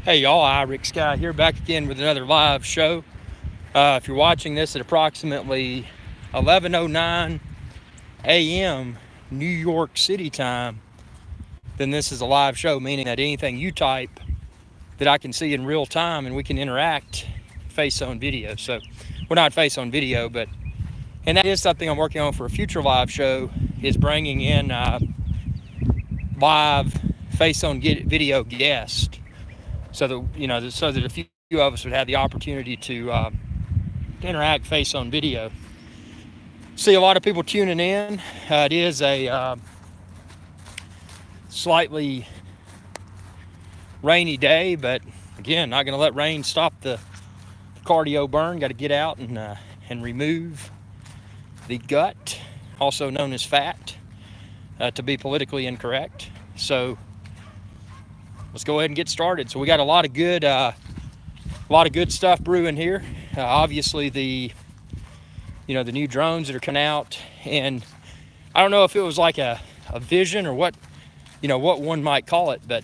Hey y'all, IrixGuy here, back again with another live show. If you're watching this at approximately 11:09 a.m. New York City time, then this is a live show, meaning that anything you type that I can see in real time and we can interact face on video. So, well, not face on video, but, and that is something I'm working on for a future live show, is bringing in live face on video guest. So that so that a few of us would have the opportunity to interact face on video. See a lot of people tuning in. It is a slightly rainy day, but again, not going to let rain stop the cardio burn. Got to get out and remove the gut, also known as fat, to be politically incorrect. So let's go ahead and get started. So we got a lot of good stuff brewing here. Obviously, the new drones that are coming out, and I don't know if it was like a vision or what one might call it, but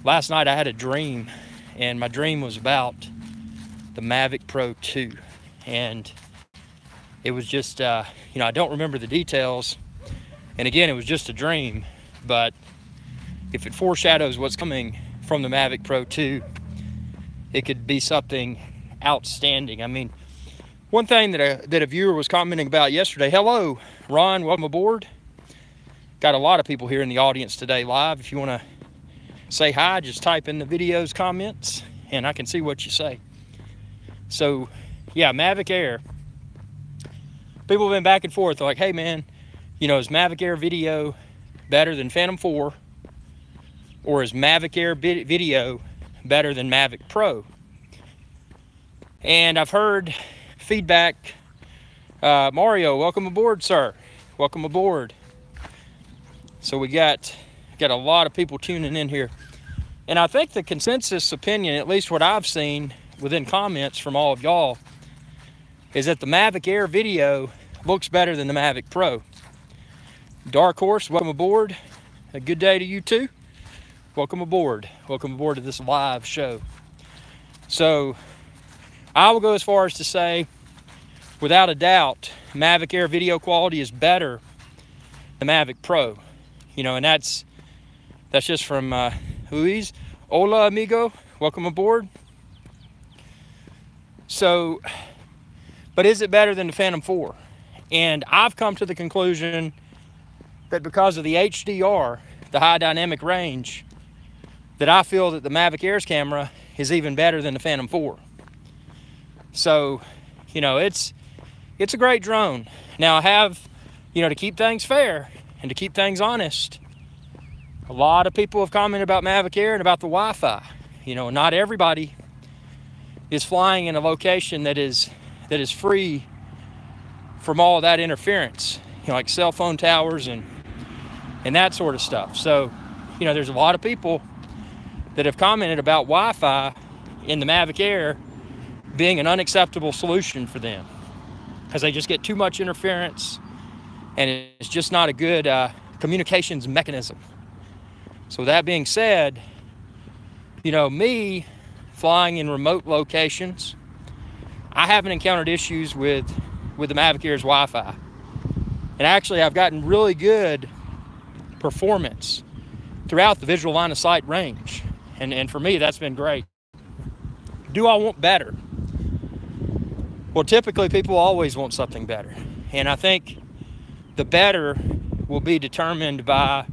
last night I had a dream, and my dream was about the Maverick Pro 2, and it was just I don't remember the details, and again, it was just a dream, but if it foreshadows what's coming from the Maverick Pro 2, it could be something outstanding. I mean, one thing that a viewer was commenting about yesterday, hello, Ron, welcome aboard. Got a lot of people here in the audience today live. If you want to say hi, just type in the video's comments, and I can see what you say. So, yeah, Maverick Air. People have been back and forth. They're like, hey, man, is Maverick Air video better than Phantom 4? Or is Maverick Air video better than Maverick Pro? And I've heard feedback. Mario, welcome aboard, sir. Welcome aboard. So we got a lot of people tuning in here. And I think the consensus opinion, at least what I've seen within comments from all of y'all, is that the Maverick Air video looks better than the Maverick Pro. Dark Horse, welcome aboard. A good day to you too. Welcome aboard. Welcome aboard to this live show. So I will go as far as to say, without a doubt, Maverick Air video quality is better than Maverick Pro. And that's just from Luis. Hola, amigo. Welcome aboard. So, but is it better than the Phantom 4? And I've come to the conclusion that because of the HDR, the high dynamic range, that I feel that the Maverick Air's camera is even better than the Phantom 4. So, it's a great drone. Now I have, to keep things fair and to keep things honest, a lot of people have commented about Maverick Air and about the Wi-Fi. Not everybody is flying in a location that is free from all of that interference, like cell phone towers and that sort of stuff. So, there's a lot of people that have commented about Wi-Fi in the Maverick Air being an unacceptable solution for them, because they just get too much interference and it's just not a good communications mechanism. So that being said, me flying in remote locations, I haven't encountered issues with the Maverick Air's Wi-Fi. And actually, I've gotten really good performance throughout the visual line of sight range. And for me, that's been great. Do I want better? Well, typically people always want something better. And I think the better will be determined by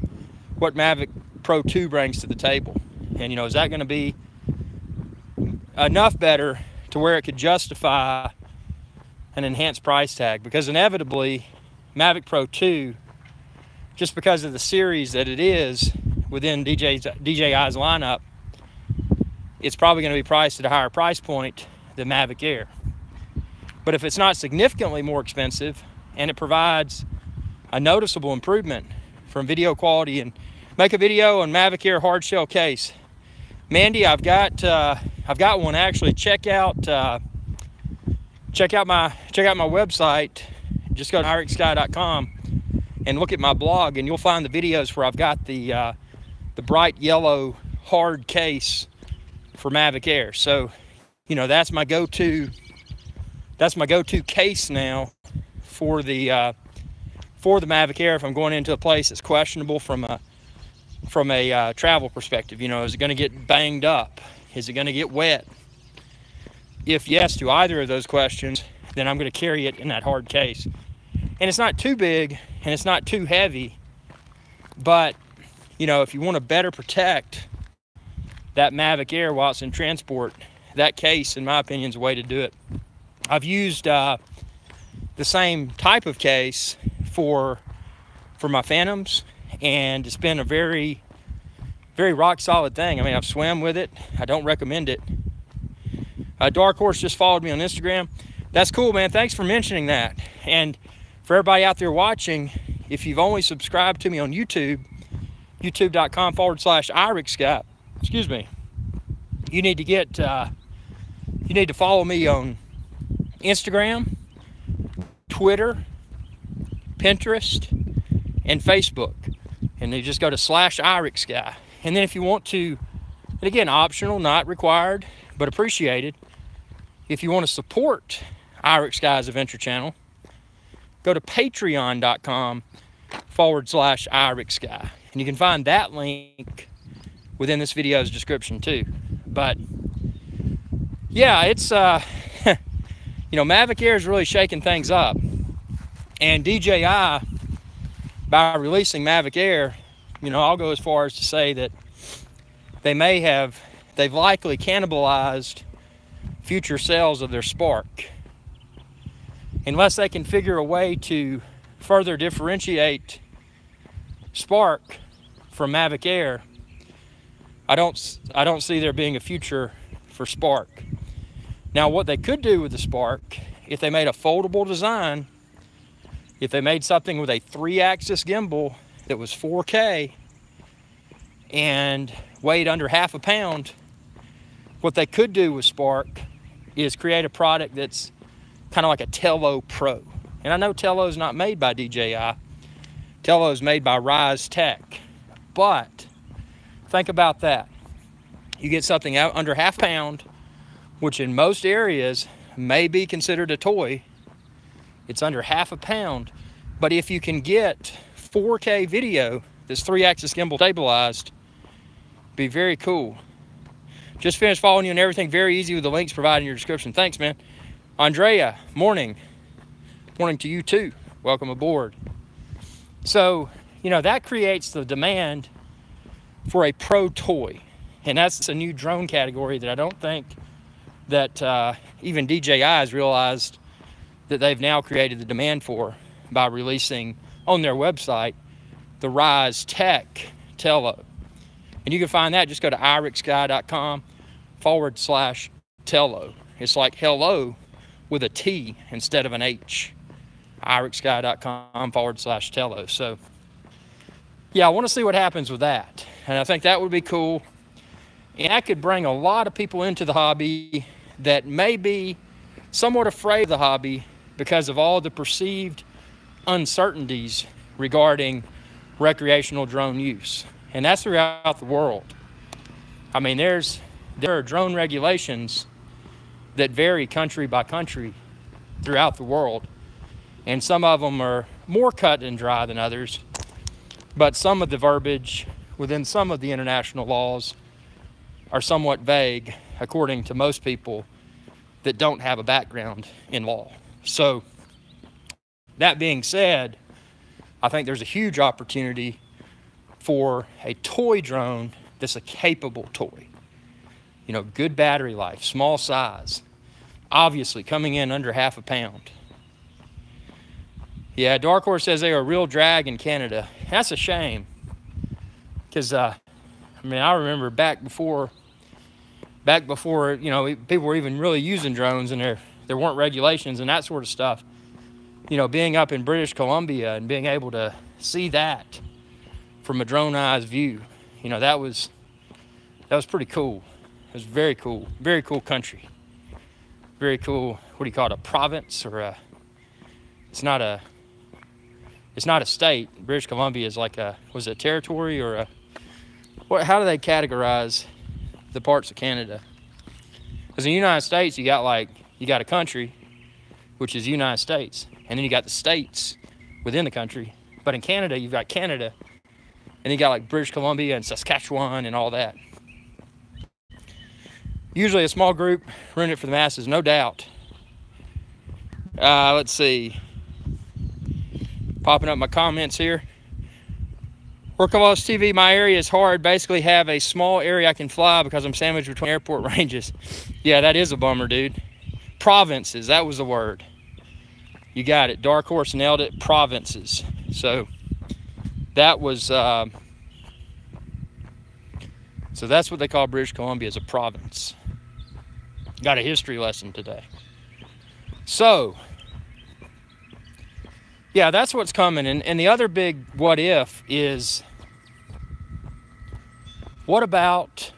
what Maverick Pro 2 brings to the table. And, is that going to be enough better to where it could justify an enhanced price tag? Because inevitably, Maverick Pro 2, just because of the series that it is within DJI's lineup, it's probably going to be priced at a higher price point than Maverick Air. But if it's not significantly more expensive and it provides a noticeable improvement from video quality, and make a video on Maverick Air hard shell case, Mandy, I've got one actually. Check out my website. Just go to IrixGuy.com and look at my blog, and you'll find the videos where I've got the bright yellow hard case for Maverick Air. So, you know, that's my go-to case now for the Maverick Air if I'm going into a place that's questionable from a travel perspective. You know, is it going to get banged up? Is it going to get wet? If yes to either of those questions, then I'm going to carry it in that hard case. And it's not too big and it's not too heavy, but you know, if you want to better protect that Maverick Air while it's in transport, that case, in my opinion, is a way to do it. I've used the same type of case for my Phantoms, and it's been a very, very rock solid thing. I mean, I've swam with it. I don't recommend it. Dark Horse just followed me on Instagram. That's cool, man. Thanks for mentioning that. And for everybody out there watching, if you've only subscribed to me on YouTube, youtube.com/IrixGuy, excuse me, you need to follow me on Instagram, Twitter, Pinterest, and Facebook. And you just go to /IrixGuy. And then if you want to, and again, optional, not required, but appreciated, if you want to support IrixGuy's Adventure Channel, go to patreon.com/IrixGuy. And you can find that link within this video's description too. But yeah, it's, you know, Maverick Air is really shaking things up. And DJI, by releasing Maverick Air, you know, I'll go as far as to say that they've likely cannibalized future sales of their Spark. Unless they can figure a way to further differentiate Spark from Maverick Air, I don't see there being a future for Spark. Now, what they could do with the Spark, if they made a foldable design, if they made something with a 3-axis gimbal that was 4K and weighed under half a pound, what they could do with Spark is create a product that's kind of like a Tello Pro. And I know Tello is not made by DJI. Tello is made by Rise Tech. But think about that. You get something out under half pound, which in most areas may be considered a toy. It's under half a pound. But if you can get 4K video that's 3-axis gimbal stabilized, be very cool. Just finished following you and everything. Very easy with the links provided in your description. Thanks, man. Andrea, morning. Morning to you too. Welcome aboard. So, you know, that creates the demand for a pro toy. And that's a new drone category that I don't think that even DJI has realized that they've now created the demand for by releasing on their website the Rise Tech Tello. And you can find that, just go to IrixGuy.com/Tello. It's like hello with a T instead of an H. IrixGuy.com/Tello. So yeah, I want to see what happens with that. And I think that would be cool. And that could bring a lot of people into the hobby that may be somewhat afraid of the hobby because of all the perceived uncertainties regarding recreational drone use. And that's throughout the world. I mean, there are drone regulations that vary country by country throughout the world. And some of them are more cut and dry than others. But some of the verbiage within some of the international laws are somewhat vague, according to most people that don't have a background in law. So, that being said, I think there's a huge opportunity for a toy drone that's a capable toy. You know, good battery life, small size, obviously coming in under half a pound. Yeah, Dark Horse says they are a real drag in Canada. That's a shame. Because, I mean, I remember back before, you know, people were even really using drones and there weren't regulations and that sort of stuff. You know, being up in British Columbia and being able to see that from a drone-eyes view, you know, that was pretty cool. It was very cool country. Very cool, what do you call it, a province or a, it's not a state. British Columbia is like a, was it a territory or a, how do they categorize the parts of Canada. Because in the United States, you got a country, which is the United States, and then you got the states within the country. But in Canada, you've got Canada, and you got like British Columbia and Saskatchewan and all that. Usually a small group running it for the masses, no doubt. Let's see. Popping up my comments here. Workalos TV, my area is hard. Basically have a small area I can fly because I'm sandwiched between airport ranges. Yeah, that is a bummer, dude. Provinces, that was the word. You got it. Dark Horse nailed it. Provinces. So that was, so that's what they call British Columbia, as a province. Got a history lesson today. So, yeah, that's what's coming. And the other big what if is, what about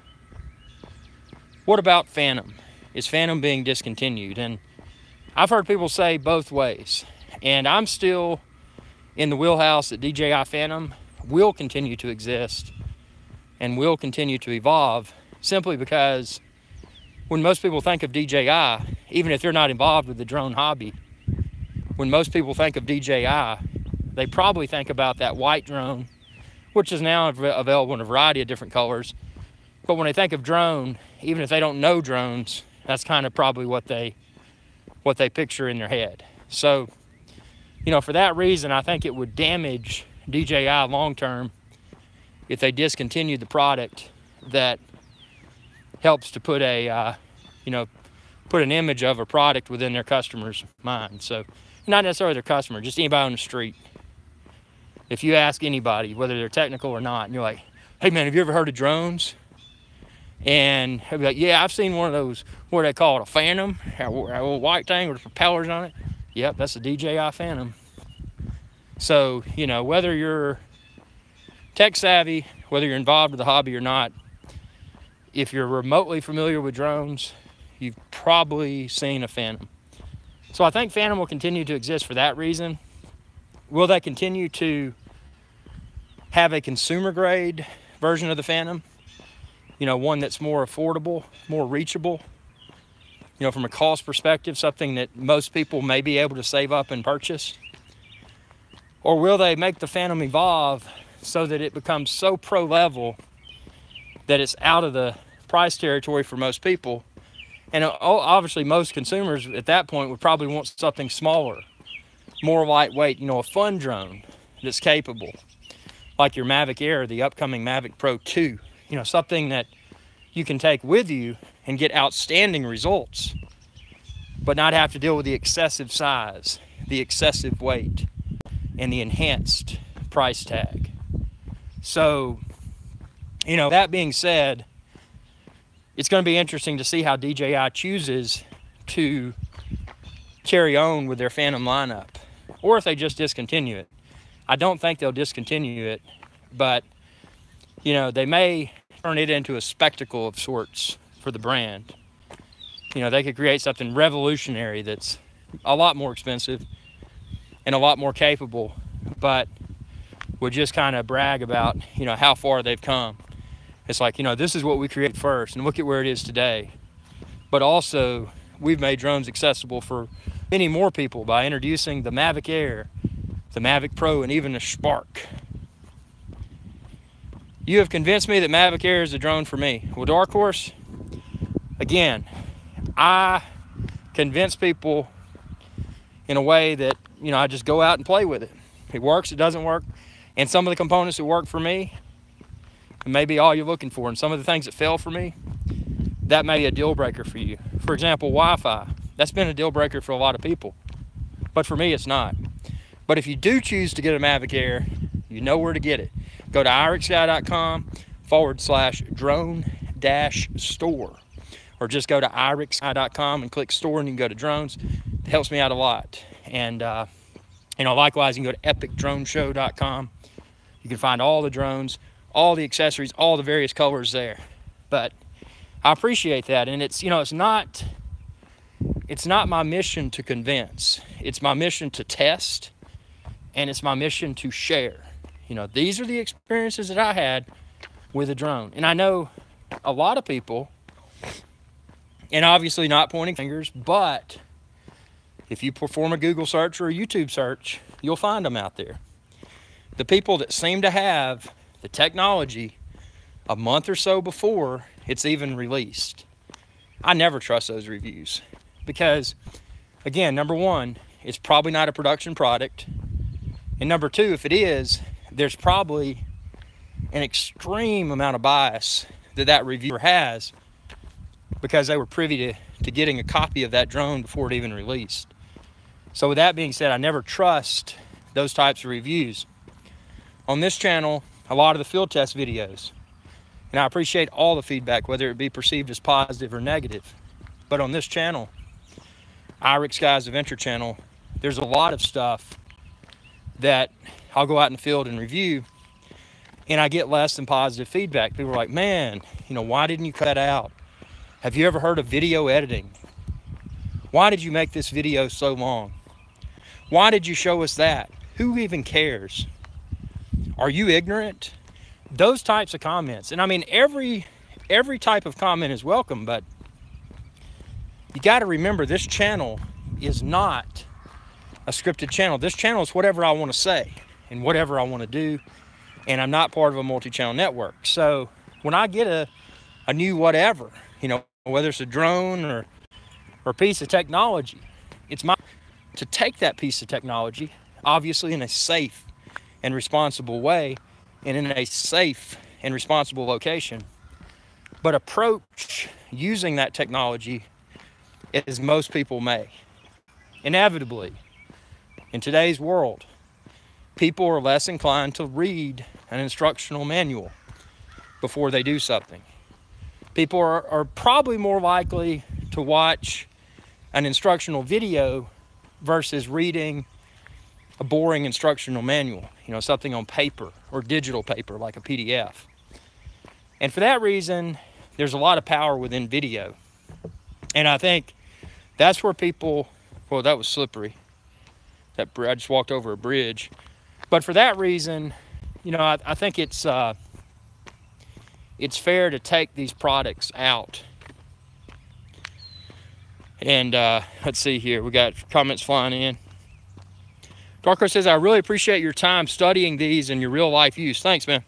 Phantom? Is Phantom being discontinued? And I've heard people say both ways. And I'm still in the wheelhouse that DJI Phantom will continue to exist and will continue to evolve, simply because when most people think of DJI, even if they're not involved with the drone hobby, when most people think of DJI, they probably think about that white drone, which is now available in a variety of different colors. But when they think of drone, even if they don't know drones, that's kind of probably what they picture in their head. So, you know, for that reason, I think it would damage DJI long-term if they discontinued the product that helps to put a, put an image of a product within their customer's mind. So, not necessarily their customer, just anybody on the street. If you ask anybody, whether they're technical or not, and you're like, hey man, have you ever heard of drones? And they'll be like, yeah, I've seen one of those, what do they call it, a Phantom? A little white thing with propellers on it. Yep, that's a DJI Phantom. So, you know, whether you're tech savvy, whether you're involved with the hobby or not, if you're remotely familiar with drones, you've probably seen a Phantom. So I think Phantom will continue to exist for that reason. Will they continue to have a consumer grade version of the Phantom? You know, one that's more affordable, more reachable, you know, from a cost perspective, something that most people may be able to save up and purchase? Or will they make the Phantom evolve so that it becomes so pro level that it's out of the price territory for most people? And obviously most consumers at that point would probably want something smaller, more lightweight, you know, a fun drone that's capable, like your Mavic Air, the upcoming Mavic Pro 2, you know, something that you can take with you and get outstanding results, but not have to deal with the excessive size, the excessive weight, and the enhanced price tag. So, you know, that being said, it's going to be interesting to see how DJI chooses to carry on with their Phantom lineup, or if they just discontinue it. I don't think they'll discontinue it, but, you know, they may turn it into a spectacle of sorts for the brand. You know, they could create something revolutionary that's a lot more expensive and a lot more capable, but would just kind of brag about, you know, how far they've come. It's like, you know, this is what we created first, and look at where it is today. But also, we've made drones accessible for many more people by introducing the Mavic Air, the Mavic Pro, and even the Spark. You have convinced me that Mavic Air is a drone for me. Well, Dark Horse, again, I convince people in a way that, you know, I just go out and play with it. It works, it doesn't work. And some of the components that work for me, it may be all you're looking for. And some of the things that fail for me, that may be a deal breaker for you. For example, Wi-Fi. That's been a deal breaker for a lot of people. But for me, it's not. But if you do choose to get a Mavic Air, you know where to get it. Go to IrixGuy.com/drone-store. Or just go to IrixGuy.com and click store, and you can go to drones. It helps me out a lot. And, you know, likewise, you can go to epicdroneshow.com. You can find all the drones, all the accessories, all the various colors there. But I appreciate that. And it's, you know, it's not my mission to convince. It's my mission to test, and it's my mission to share. You know, these are the experiences that I had with a drone. And I know a lot of people, and obviously not pointing fingers, but if you perform a Google search or a YouTube search, you'll find them out there. The people that seem to have the technology a month or so before it's even released, I never trust those reviews because, again, number one, it's probably not a production product. And number two, if it is, there's probably an extreme amount of bias that reviewer has because they were privy to getting a copy of that drone before it even released. So with that being said, I never trust those types of reviews. On this channel, a lot of the field test videos, and I appreciate all the feedback, whether it be perceived as positive or negative. But on this channel, IrixGuy's Adventure channel, there's a lot of stuff that I'll go out in the field and review, and I get less than positive feedback. People are like, man, you know, why didn't you cut that out? Have you ever heard of video editing? Why did you make this video so long? Why did you show us that? Who even cares? Are you ignorant? Those types of comments. And I mean, every type of comment is welcome, but you got to remember this channel is not a scripted channel. This channel is whatever I want to say and whatever I want to do, and I'm not part of a multi-channel network. So when I get a new whatever, you know, whether it's a drone or a piece of technology, it's my to take that piece of technology, obviously in a safe and responsible way and in a safe and responsible location, but approach using that technology as most people may. Inevitably, in today's world, people are less inclined to read an instructional manual before they do something. People are probably more likely to watch an instructional video versus reading a boring instructional manual, you know, something on paper or digital paper like a PDF. And for that reason, there's a lot of power within video. And I think that's where people, well, that was slippery. I just walked over a bridge. But for that reason, you know, I think it's fair to take these products out. And let's see here, we got comments flying in. Darko says, I really appreciate your time studying these and your real life use. Thanks, man.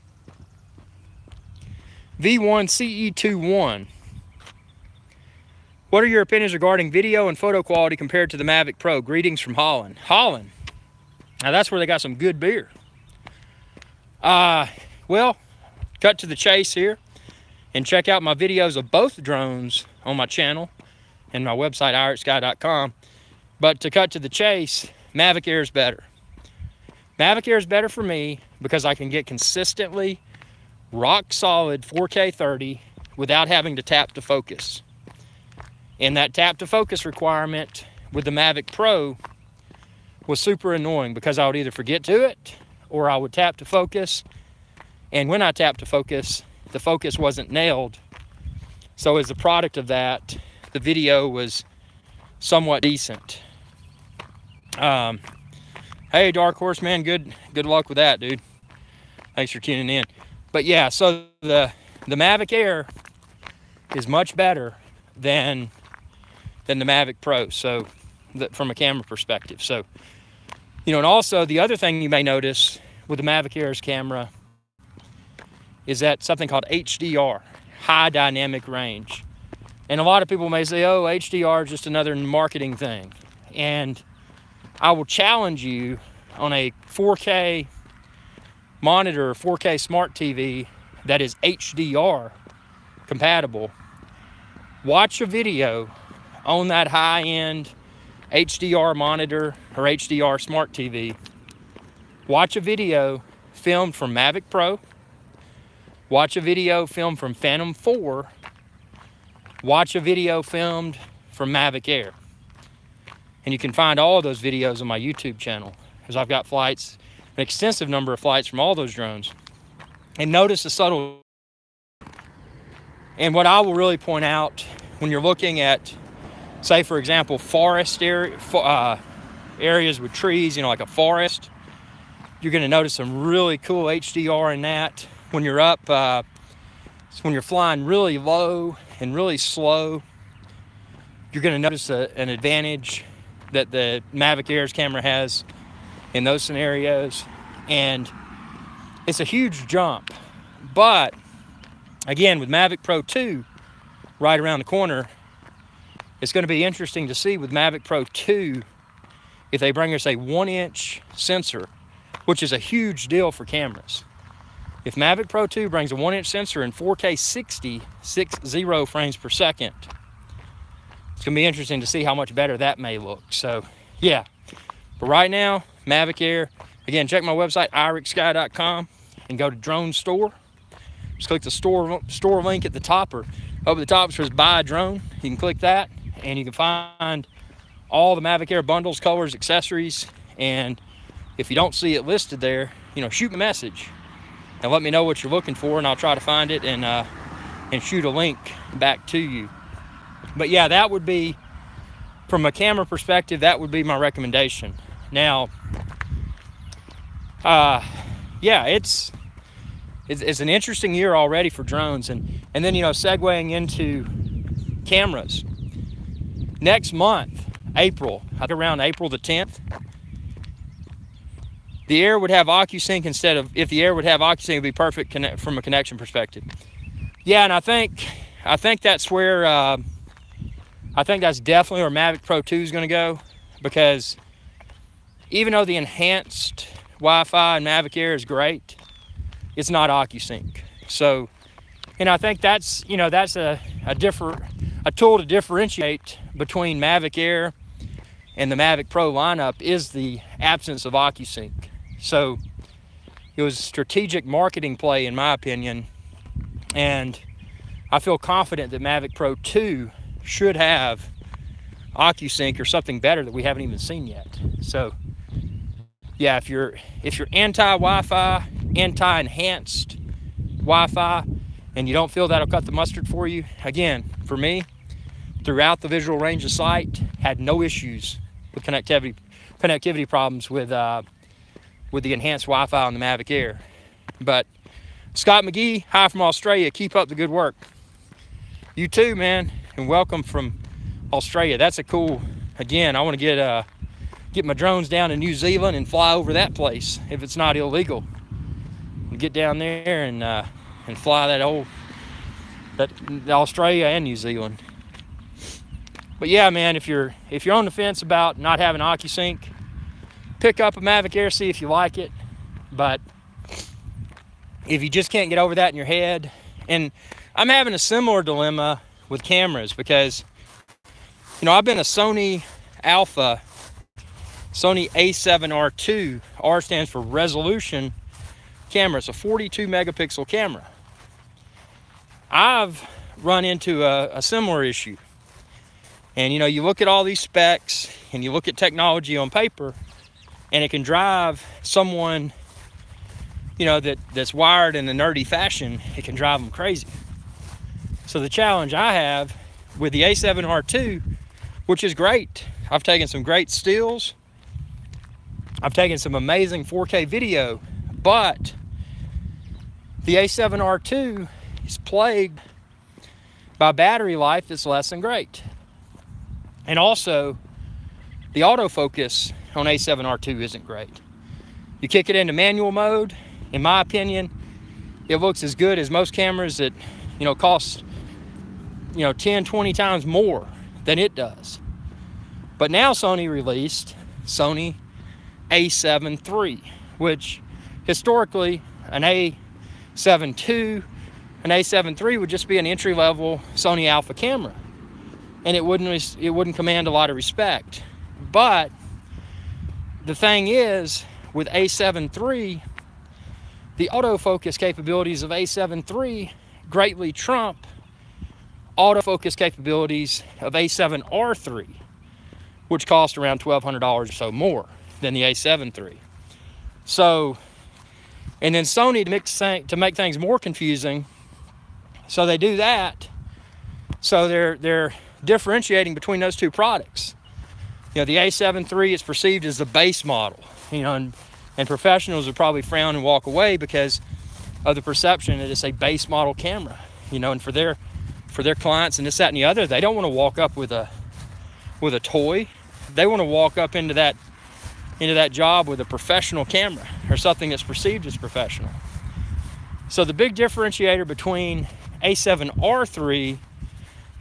V1CE21. What are your opinions regarding video and photo quality compared to the Maverick Pro? Greetings from Holland. Holland. Now that's where they got some good beer. Well, cut to the chase here and check out my videos of both drones on my channel and my website, IrixGuy.com. But to cut to the chase, Maverick Air is better. Maverick Air is better for me because I can get consistently rock solid 4K 30 without having to tap to focus. And that tap to focus requirement with the Maverick Pro was super annoying because I would either forget to it or I would tap to focus. And when I tapped to focus, the focus wasn't nailed. So as a product of that, the video was somewhat decent. Hey, Dark Horse, man, good luck with that, dude. Thanks for tuning in. But yeah, so the Maverick Air is much better than the Maverick Pro, so from a camera perspective. So, you know, and also the other thing you may notice with the Maverick Air's camera is that something called HDR, high dynamic range. And a lot of people may say, oh, HDR is just another marketing thing. And I will challenge you on a 4K monitor, 4K smart TV that is HDR compatible. Watch a video on that high-end HDR monitor or HDR smart TV. Watch a video filmed from Maverick Pro. Watch a video filmed from Phantom 4. Watch a video filmed from Maverick Air. And you can find all of those videos on my YouTube channel, because I've got flights, an extensive number of flights from all those drones. And notice the subtle. And what I will really point out when you're looking at, say, for example, forest areas with trees, you know, like a forest, you're going to notice some really cool HDR in that. When you're up So when you're flying really low and really slow, you're going to notice an advantage that the Maverick Air's camera has in those scenarios. And it's a huge jump. But again, with Mavic Pro 2 right around the corner, it's going to be interesting to see with Mavic Pro 2 if they bring us a 1-inch sensor, which is a huge deal for cameras. If Mavic Pro 2 brings a 1-inch sensor in 4K 60 frames per second, it's going to be interesting to see how much better that may look. So, yeah. But right now, Mavic Air. Again, check my website, IrixGuy.com, and go to Drone Store. Just click the store link at the top, or up at the top it says Buy a Drone. You can click that, and you can find all the Mavic Air bundles, colors, accessories. And if you don't see it listed there, you know, shoot me a message and let me know what you're looking for, and I'll try to find it and shoot a link back to you. But yeah, that would be, from a camera perspective, that would be my recommendation. Now, yeah, it's an interesting year already for drones, and then, you know, segueing into cameras. Next month, April, around April the 10th, the Air would have OcuSync instead of, if the Air would have OcuSync, it would be perfect from a connection perspective. Yeah, and I think that's where, I think that's definitely where Mavic Pro 2 is going to go, because even though the enhanced Wi-Fi in Mavic Air is great, it's not OcuSync. So, and I think that's, you know, that's a tool to differentiate between Mavic Air and the Mavic Pro lineup is the absence of OcuSync. So it was a strategic marketing play, in my opinion, and I feel confident that Mavic Pro 2 should have OcuSync or something better that we haven't even seen yet. So yeah, if you're anti-Wi-Fi, anti-enhanced Wi-Fi, and you don't feel that'll cut the mustard for you, again, for me, throughout the visual range of sight, had no issues with connectivity problems with the enhanced Wi-Fi on the Mavic Air. But Scott McGee, hi from Australia. Keep up the good work. You too, man, and welcome from Australia. That's a cool. Again, I want to get my drones down to New Zealand and fly over that place if it's not illegal. Get down there and fly that Australia and New Zealand. But yeah, man, if you're on the fence about not having OcuSync, pick up a Mavic Air, see if you like it. But if you just can't get over that in your head, and I'm having a similar dilemma with cameras, because, you know, I've been a Sony Alpha, Sony A7R2. R stands for resolution camera. It's a 42 megapixel camera. I've run into a similar issue. And, you know, you look at all these specs and you look at technology on paper, and it can drive someone, you know, that's wired in a nerdy fashion, it can drive them crazy. So the challenge I have with the A7R2, which is great, I've taken some great stills, I've taken some amazing 4K video, but the A7R2 is plagued by battery life that's less than great. And also, the autofocus on A7R2 isn't great. You kick it into manual mode, in my opinion, it looks as good as most cameras that, you know, cost, you know, 10, 20 times more than it does. But now Sony released Sony A7 III, which historically an A7 II, an A7 III would just be an entry-level Sony Alpha camera, and it wouldn't command a lot of respect. But the thing is, with A7 III, the autofocus capabilities of A7 III greatly trump autofocus capabilities of A7R3, which cost around $1,200 or so more than the A7 III. So, and then Sony, to make things more confusing, so they do that. So they're differentiating between those two products. You know, the A7 III is perceived as the base model, you know, and professionals would probably frown and walk away because of the perception that it's a base model camera. you know, and for their clients and this, that, and the other, they don't want to walk up with a toy. They want to walk up into that job with a professional camera or something that's perceived as professional. So the big differentiator between A7R III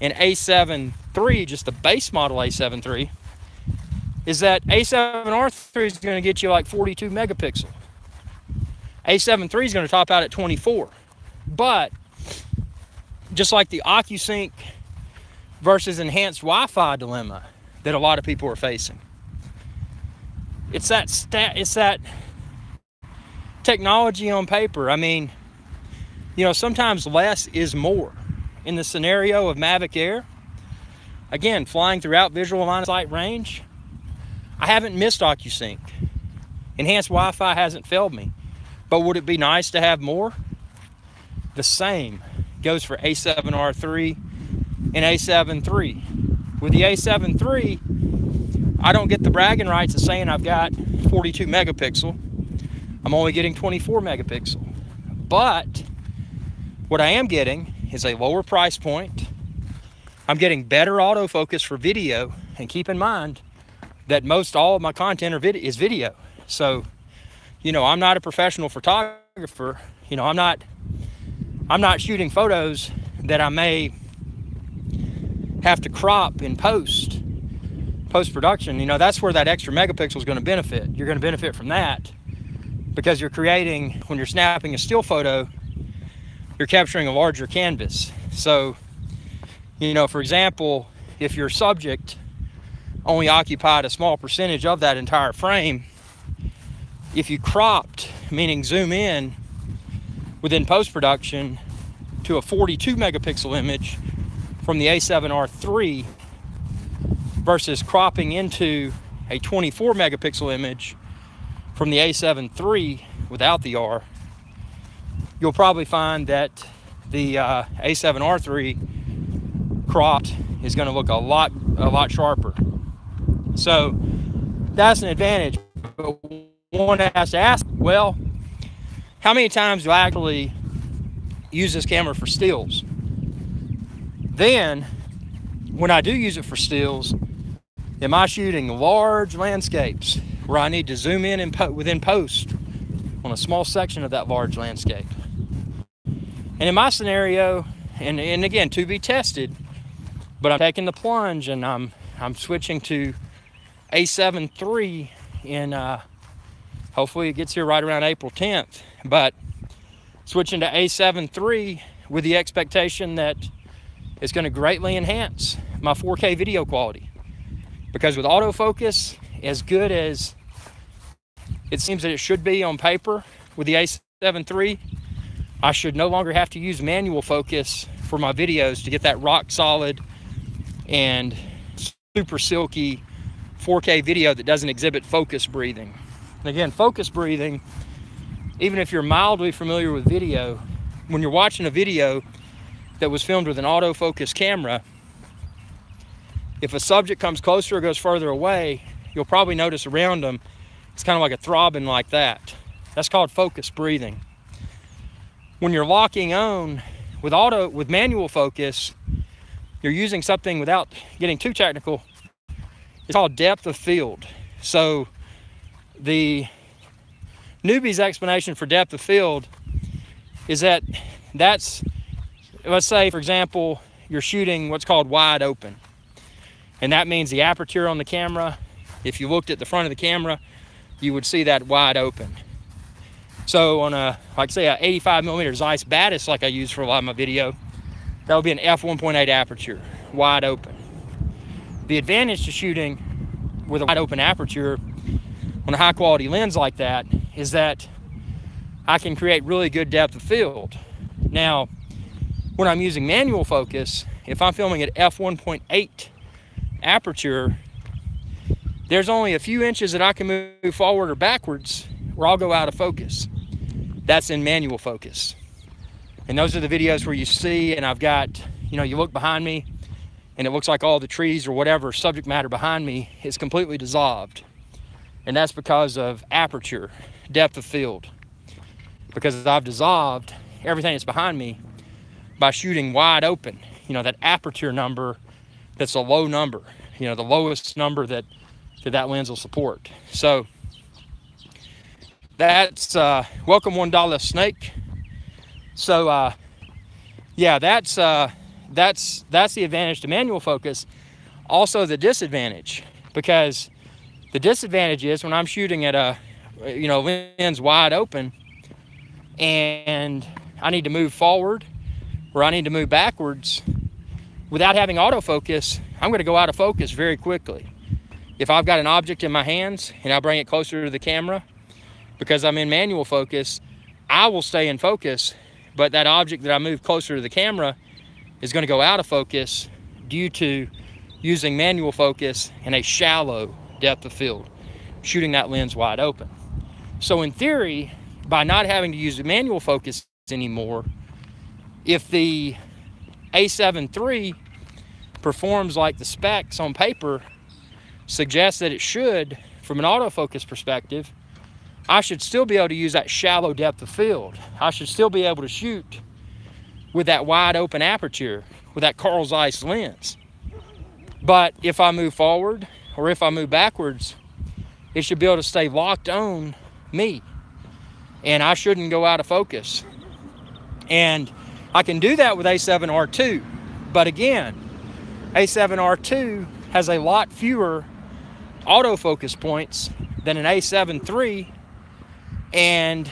and A7 III, just the base model A7 III, is that A7R III is going to get you like 42 megapixel. A7 III is going to top out at 24. But just like the OcuSync versus enhanced Wi-Fi dilemma that a lot of people are facing, it's that technology on paper. I mean, you know, sometimes less is more. In the scenario of Maverick Air, again, flying throughout visual line of sight range, I haven't missed OcuSync. Enhanced Wi-Fi hasn't failed me. But would it be nice to have more? The same goes for A7R III and A7 III. With the A7 III, I don't get the bragging rights of saying I've got 42 megapixel. I'm only getting 24 megapixel. But what I am getting is a lower price point. I'm getting better autofocus for video, and keep in mind that most all of my content is video. So, you know, I'm not a professional photographer. You know, I'm not shooting photos that I may have to crop in post-production. You know, that's where that extra megapixel is going to benefit. You're going to benefit from that because you're creating, when you're snapping a still photo, you're capturing a larger canvas. So, you know, for example, if your subject only occupied a small percentage of that entire frame, if you cropped, meaning zoom in within post-production to a 42 megapixel image from the A7R III versus cropping into a 24 megapixel image from the A7 III without the R, you'll probably find that the A7R III cropped is going to look a lot sharper. So that's an advantage. But one has to ask, well, how many times do I actually use this camera for stills? Then, when I do use it for stills, am I shooting large landscapes where I need to zoom in within post on a small section of that large landscape? And in my scenario, and again, to be tested, but I'm taking the plunge and I'm switching to A7 III in, hopefully it gets here right around April 10th, but switching to A7 III with the expectation that it's going to greatly enhance my 4K video quality. Because with autofocus, as good as it seems that it should be on paper with the A7 III, I should no longer have to use manual focus for my videos to get that rock solid and super silky 4K video that doesn't exhibit focus breathing. And again, focus breathing, even if you're mildly familiar with video, when you're watching a video that was filmed with an autofocus camera, if a subject comes closer or goes further away, you'll probably notice around them, it's kind of like a throbbing like that. That's called focus breathing. When you're locking on with manual focus, you're using something, without getting too technical, it's called depth of field. So the newbie's explanation for depth of field is that's, let's say, for example, you're shooting what's called wide open. And that means the aperture on the camera, if you looked at the front of the camera, you would see that wide open. So on a, like say, a 85 millimeter Zeiss Batis, like I use for a lot of my video, that would be an f1.8 aperture, wide open. The advantage to shooting with a wide open aperture on a high quality lens like that is that I can create really good depth of field. Now, when I'm using manual focus, if I'm filming at f1.8 aperture, there's only a few inches that I can move forward or backwards where I'll go out of focus. That's in manual focus. And those are the videos where you see, and I've got, you know, you look behind me and it looks like all the trees or whatever subject matter behind me is completely dissolved. And that's because of aperture, depth of field. Because as I've dissolved everything that's behind me, by shooting wide open. You know, that aperture number, that's a low number, you know, the lowest number that lens will support. So that's welcome $1 snake. So yeah, that's the advantage to manual focus. Also the disadvantage, because the disadvantage is when I'm shooting at a, you know, lens wide open and I need to move forward or I need to move backwards, without having autofocus, I'm going to go out of focus very quickly. If I've got an object in my hands and I bring it closer to the camera, because I'm in manual focus, I will stay in focus, but that object that I move closer to the camera is going to go out of focus due to using manual focus in a shallow depth of field, shooting that lens wide open. So in theory, by not having to use manual focus anymore, if the A7 III performs like the specs on paper suggest that it should, from an autofocus perspective, I should still be able to use that shallow depth of field. I should still be able to shoot with that wide open aperture, with that Carl Zeiss lens. But if I move forward or if I move backwards, it should be able to stay locked on me, and I shouldn't go out of focus. And I can do that with A7R2, but again, A7R2 has a lot fewer autofocus points than an A7 III, and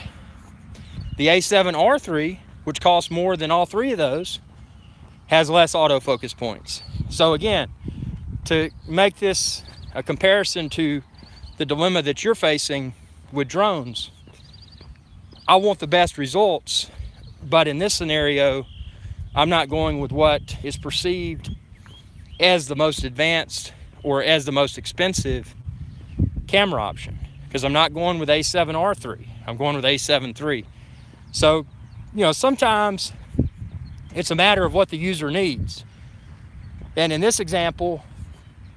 the A7R3, which costs more than all three of those, has less autofocus points. So again, to make this a comparison to the dilemma that you're facing with drones, I want the best results, but in this scenario, I'm not going with what is perceived as the most advanced or as the most expensive camera option, because I'm not going with A7R3. I'm going with A7 III. So, you know, sometimes it's a matter of what the user needs. And in this example,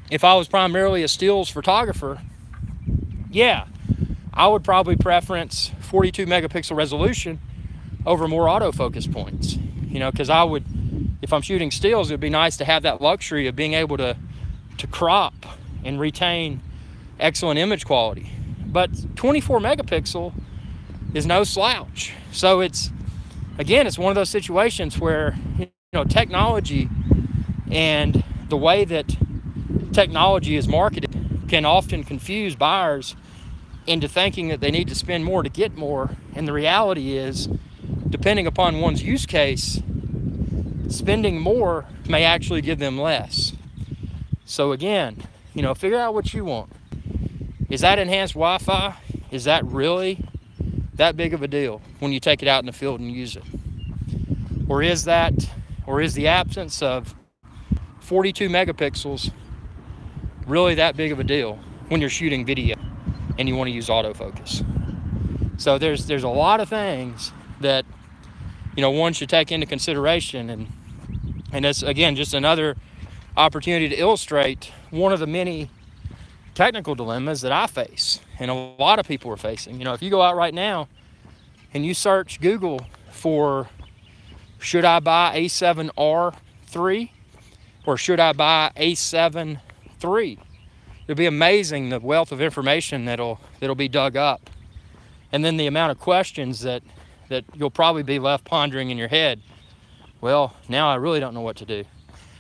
if I was primarily a stills photographer, yeah, I would probably preference 42 megapixel resolution over more autofocus points. You know, because I would, if I'm shooting stills, it would be nice to have that luxury of being able to crop and retain excellent image quality. But 24 megapixel is no slouch. So it's, again, it's one of those situations where, you know, technology and the way that technology is marketed can often confuse buyers into thinking that they need to spend more to get more. And the reality is, depending upon one's use case, spending more may actually give them less. So again, you know, figure out what you want. Is that enhanced Wi-Fi? Is that really that big of a deal when you take it out in the field and use it? Or is the absence of 42 megapixels really that big of a deal when you're shooting video and you want to use autofocus? So there's a lot of things that, you know, one should take into consideration, and it's, again, just another opportunity to illustrate one of the many technical dilemmas that I face and a lot of people are facing. You know, if you go out right now and you search Google for, should I buy A7R III or should I buy A7 III, it'll be amazing the wealth of information that'll be dug up, and then the amount of questions that you'll probably be left pondering in your head. Well, now I really don't know what to do.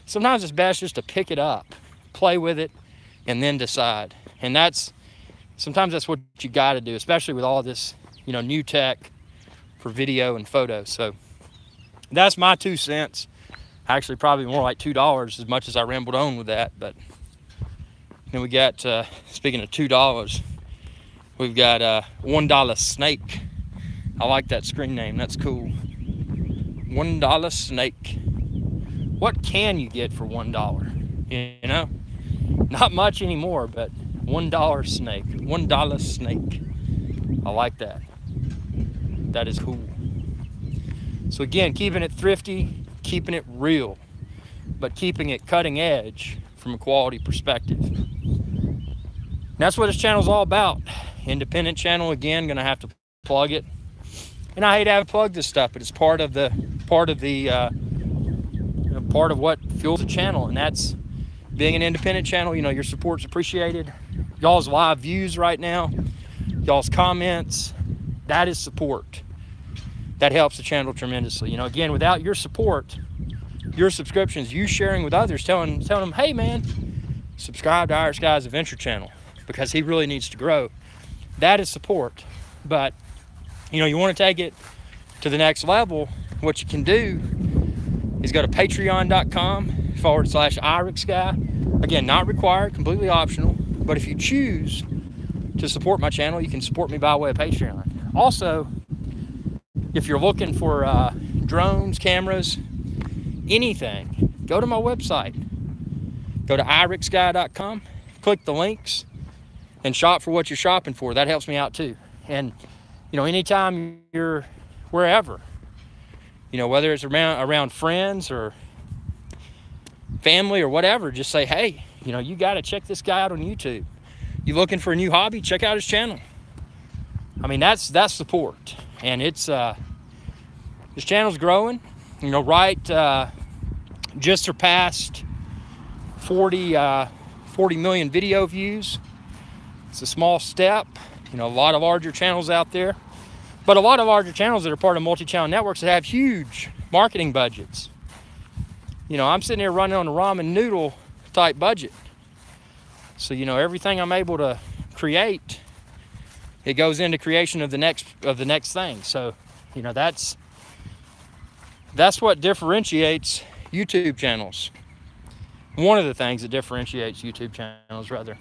Sometimes it's best just to pick it up, play with it, and then decide. And sometimes that's what you got to do, especially with all this, you know, new tech for video and photos. So that's my 2 cents. Actually, probably more like $2, as much as I rambled on with that. But then we got, speaking of $2, we've got $1 snake. I like that screen name. That's cool. $1 snake. What can you get for $1? You know, not much anymore, but $1 snake. $1 snake. I like that. That is cool. So again, keeping it thrifty, keeping it real, but keeping it cutting edge from a quality perspective. And that's what this channel is all about. Independent channel, again, gonna have to plug it. And I hate to have to plug this stuff, but it's part of the part of what fuels the channel, and that's being an independent channel. You know, your support's appreciated. Y'all's live views right now, y'all's comments, that is support. That helps the channel tremendously. You know, again, without your support, your subscriptions, you sharing with others, telling them, hey man, subscribe to IrixGuy's Adventure channel because he really needs to grow. That is support. But, you know, you want to take it to the next level, what you can do is go to patreon.com/IrixGuy. Again, not required, completely optional. But if you choose to support my channel, you can support me by way of Patreon. Also, if you're looking for drones, cameras, anything, go to my website. Go to IrixGuy.com, click the links, and shop for what you're shopping for. That helps me out too. And, you know, anytime you're wherever, you know, whether it's around friends or family or whatever, just say, hey, you know, you got to check this guy out on YouTube. You looking for a new hobby? Check out his channel. I mean, that's support. And it's this channel's growing, you know, just surpassed 40 million video views. It's a small step. You know, a lot of larger channels out there, but a lot of larger channels that are part of multi-channel networks that have huge marketing budgets. You know, I'm sitting here running on a ramen noodle type budget. So, you know, everything I'm able to create, it goes into creation of the next thing. So, you know, that's what differentiates YouTube channels. One of the things that differentiates YouTube channels, rather.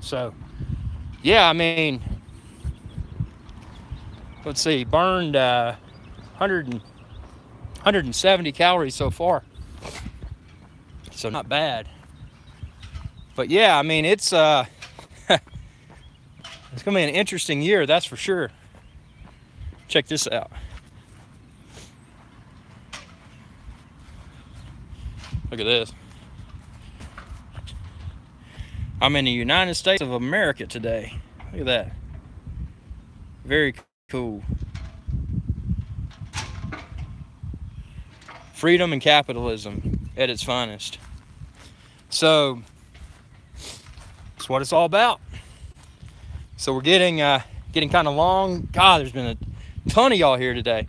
So, yeah, I mean, let's see, burned 170 calories so far. So not bad. But yeah, I mean, it's gonna be an interesting year, that's for sure. Check this out. Look at this. I'm in the United States of America today. Look at that. Very cool. Freedom and capitalism at its finest. So that's what it's all about. So we're getting kind of long. God, there's been a ton of y'all here today.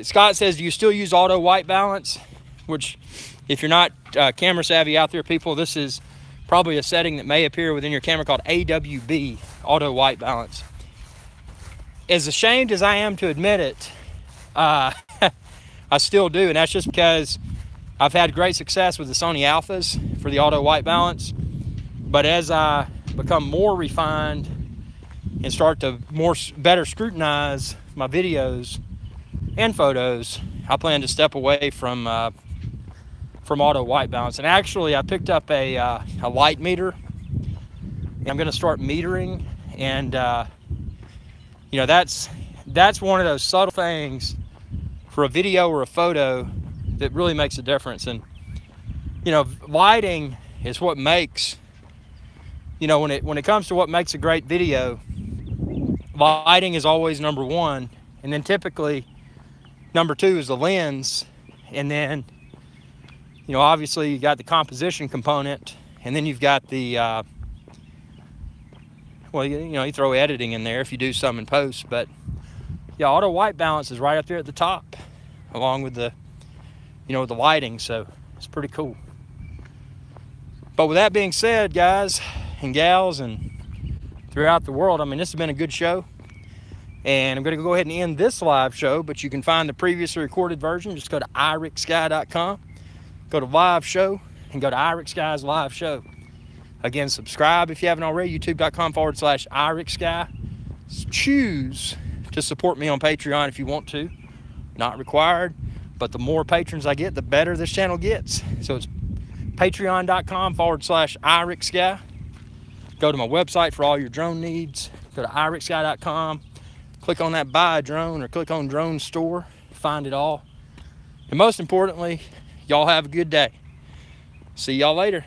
Scott says, do you still use auto white balance? Which, if you're not camera savvy out there, people, this is probably a setting that may appear within your camera called AWB, auto white balance. As ashamed as I am to admit it, I still do, and that's just because I've had great success with the Sony Alphas for the auto white balance. But as I become more refined and start to better scrutinize my videos and photos, I plan to step away from auto white balance. And actually, I picked up a light meter. I'm going to start metering, and you know, that's one of those subtle things for a video or a photo that really makes a difference. And you know, lighting is what makes, you know, when it comes to what makes a great video, lighting is always number one, and then typically number two is the lens, and then, you know, obviously you got the composition component, and then you've got the well, you know, you throw editing in there if you do some in post. But yeah, auto white balance is right up there at the top, along with the, you know, the lighting. So it's pretty cool. But with that being said, guys and gals and throughout the world, I mean, this has been a good show, and I'm going to go ahead and end this live show, but you can find the previously recorded version. Just go to IrixGuy.com, go to live show, and go to IrixGuy's live show. Again, subscribe if you haven't already, youtube.com/IrixGuy. Choose to support me on Patreon if you want to. Not required, but the more patrons I get, the better this channel gets. So it's patreon.com/IrixGuy. Go to my website for all your drone needs. Go to IrixGuy.com. Click on that buy a drone or click on drone store. Find it all. And most importantly, y'all have a good day. See y'all later.